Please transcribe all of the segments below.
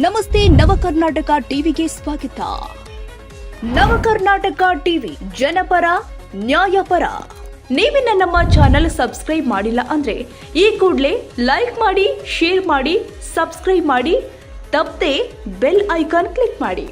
ನಮಸ್ತೆ ನವಕರ್ನಾಟಕ ಟಿವಿಗೆ ಸ್ವಾಗತ. ನವಕರ್ನಾಟಕ ಟಿವಿ ಜನಪರ ನ್ಯಾಯಪರ. ನೀವಿನ್ನ ನಮ್ಮ ಚಾನೆಲ್ ಸಬ್ಸ್ಕ್ರೈಬ್ ಮಾಡಿಲ್ಲ ಅಂದ್ರೆ ಈ ಕೂಡಲೇ ಲೈಕ್ ಮಾಡಿ, ಶೇರ್ ಮಾಡಿ, ಸಬ್ಸ್ಕ್ರೈಬ್ ಮಾಡಿ, ತಪ್ಪದೆ ಬೆಲ್ ಐಕಾನ್ ಕ್ಲಿಕ್ ಮಾಡಿ.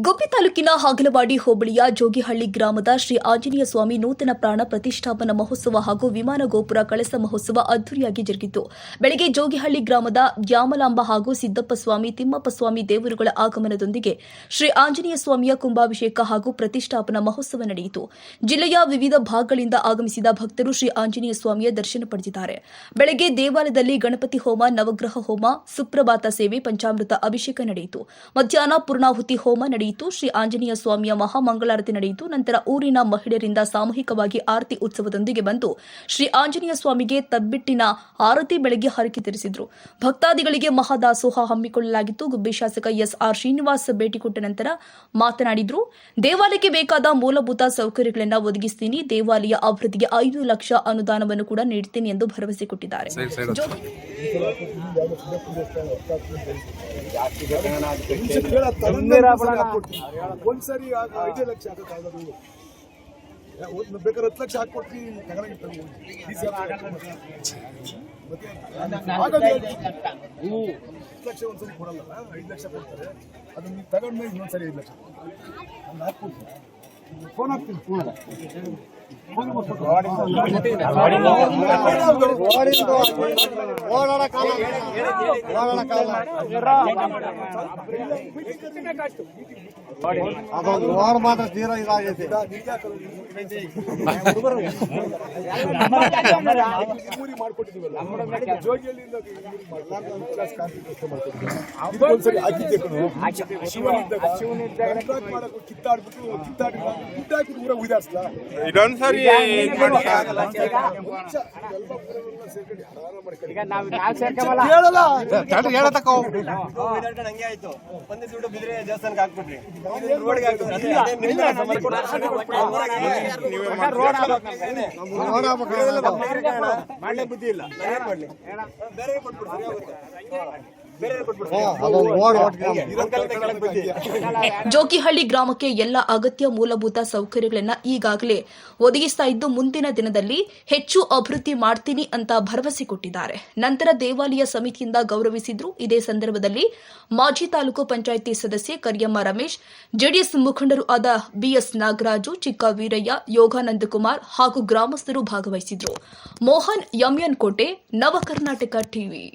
ಗುಬ್ಬಿ ತಾಲೂಕಿನ ಹಾಗಲವಾಡಿ ಹೋಬಳಿಯ ಜೋಗಿಹಳ್ಳಿ ಗ್ರಾಮದ ಶ್ರೀ ಆಂಜನೇಯ ಸ್ವಾಮಿ ನೂತನ ಪ್ರಾಣ ಪ್ರತಿಷ್ಠಾಪನಾ ಮಹೋತ್ಸವ ಹಾಗೂ ವಿಮಾನ ಗೋಪುರ ಕಳಸ ಮಹೋತ್ಸವ ಅದ್ದೂರಿಯಾಗಿ ಜರುಗಿತು. ಬೆಳಗ್ಗೆ ಜೋಗಿಹಳ್ಳಿ ಗ್ರಾಮದ ದ್ಯಾಮಲಾಂಬ ಹಾಗೂ ಸಿದ್ದಪ್ಪ ಸ್ವಾಮಿ, ತಿಮ್ಮಪ್ಪ ಸ್ವಾಮಿ ದೇವರುಗಳ ಆಗಮನದೊಂದಿಗೆ ಶ್ರೀ ಆಂಜನೇಯ ಸ್ವಾಮಿಯ ಕುಂಭಾಭಿಷೇಕ ಹಾಗೂ ಪ್ರತಿಷ್ಠಾಪನಾ ಮಹೋತ್ಸವ ನಡೆಯಿತು. ಜಿಲ್ಲೆಯ ವಿವಿಧ ಭಾಗಗಳಿಂದ ಆಗಮಿಸಿದ ಭಕ್ತರು ಶ್ರೀ ಆಂಜನೇಯ ಸ್ವಾಮಿಯ ದರ್ಶನ ಪಡೆದಿದ್ದಾರೆ. ಬೆಳಗ್ಗೆ ದೇವಾಲಯದಲ್ಲಿ ಗಣಪತಿ ಹೋಮ, ನವಗ್ರಹ ಹೋಮ, ಸುಪ್ರಭಾತ ಸೇವೆ, ಪಂಚಾಮೃತ ಅಭಿಷೇಕ ನಡೆಯಿತು. ಮಧ್ಯಾಹ್ನ ಪೂರ್ಣಾಹುತಿ ಹೋಮ ನಡೆಯಿತು. ಶ್ರೀ ಆಂಜನೇಯ ಸ್ವಾಮಿಯ ಮಹಾಮಂಗಳಾರತಿ ನಡೆಯಿತು. ನಂತರ ಊರಿನ ಮಹಿಳೆಯರಿಂದ ಸಾಮೂಹಿಕವಾಗಿ ಆರತಿ ಉತ್ಸವದೊಂದಿಗೆ ಬಂದು ಶ್ರೀ ಆಂಜನೇಯ ಸ್ವಾಮಿಗೆ ತಬ್ಬಿಟ್ಟಿನ ಆರತಿ ಬೆಳಗ್ಗೆ ಹರಕೆ ತೀರಿಸಿದರು. ಭಕ್ತಾದಿಗಳಿಗೆ ಮಹಾದಾಸೋಹ ಹಮ್ಮಿಕೊಳ್ಳಲಾಗಿತ್ತು. ಗುಬ್ಬಿ ಶಾಸಕ ಎಸ್.ಆರ್. ಶ್ರೀನಿವಾಸ್ ಭೇಟಿ ಕೊಟ್ಟ ನಂತರ ಮಾತನಾಡಿದರು. ದೇವಾಲಯಕ್ಕೆ ಬೇಕಾದ ಮೂಲಭೂತ ಸೌಕರ್ಯಗಳನ್ನು ಒದಗಿಸುತ್ತೀನಿ. ದೇವಾಲಯ ಅಭಿವೃದ್ಧಿಗೆ 5 ಲಕ್ಷ ಅನುದಾನವನ್ನು ಕೂಡ ನೀಡುತ್ತೇನೆ ಎಂದು ಭರವಸೆ ಕೊಟ್ಟಿದ್ದಾರೆ. ಒಂದ್ಸರಿ 5 ಲಕ್ಷ ಬೇಕಾದ್ರೆ 10 ಲಕ್ಷ ಹಾಕೊಡ್ತೀವಿ. 10 ಲಕ್ಷ ಒಂದ್ಸರಿ ಕೊಡಲ್ಲ, 5 ಲಕ್ಷ ಕೊಡ್ತಾರೆ. ಅದನ್ನ ನೀವು ತಗೊಂಡ್ಮೇಲೆ ಇನ್ನೊಂದ್ಸರಿ 5 ಲಕ್ಷ ನಾನು ಹಾಕ್ಕೊಡ್ತೀನಿ. ಫೋನ್ ಹಾಕ್ತೀನಿ. ಅದೊಂದು ವಾರ ಮಾತ್ರ ತೀರಾ ಇದಾಗೈತೆ. ಮಾಡ್ಕೊಟ್ಟಿದ್ದೀವಲ್ಲ ಜೋಗಿಯಲ್ಲಿಂದ ಕಿತ್ತಾಡ್ಬಿಟ್ಟು ಊರ ಉದಾರಿಸ್ಲಾ ಇದೊಂದ್ಸರಿ ಹಂಗೆ ಆಯ್ತು. ಒಂದೇ ದುಡ್ಡು ಬಿದ್ರೆ ದೇವಸ್ಥಾನಕ್ಕೆ ಹಾಕ್ಬಿಟ್ರಿ, ಮಾಡ್ಲಿಕ್ಕೆ ಬುದ್ಧಿ ಇಲ್ಲ. ಜೋಗಿಹಳ್ಳಿ ಗ್ರಾಮಕ್ಕೆ ಎಲ್ಲ ಅಗತ್ಯ ಮೂಲಭೂತ ಸೌಕರ್ಯಗಳನ್ನು ಈಗಾಗಲೇ ಒದಗಿಸ್ತಾ ಇದ್ದು ಮುಂದಿನ ದಿನದಲ್ಲಿ ಹೆಚ್ಚು ಅಭಿವೃದ್ಧಿ ಮಾಡ್ತೀನಿ ಅಂತ ಭರವಸೆ ಕೊಟ್ಟಿದ್ದಾರೆ. ನಂತರ ದೇವಾಲಯ ಸಮಿತಿಯಿಂದ ಗೌರವಿಸಿದ್ರು. ಇದೇ ಸಂದರ್ಭದಲ್ಲಿ ಮಾಜಿ ತಾಲೂಕು ಪಂಚಾಯಿತಿ ಸದಸ್ಯೆ ಕರಿಯಮ್ಮ ರಮೇಶ್, ಜೆಡಿಎಸ್ ಮುಖಂಡರು ಆದ ಬಿಎಸ್ ನಾಗರಾಜು, ಚಿಕ್ಕ ವೀರಯ್ಯ, ಯೋಗಾನಂದಕುಮಾರ್ ಹಾಗೂ ಗ್ರಾಮಸ್ಥರು ಭಾಗವಹಿಸಿದ್ರು. ಮೋಹನ್, ಎಂಎನ್ ಕೋಟೆ, ನವಕರ್ನಾಟಕ ಟಿವಿ.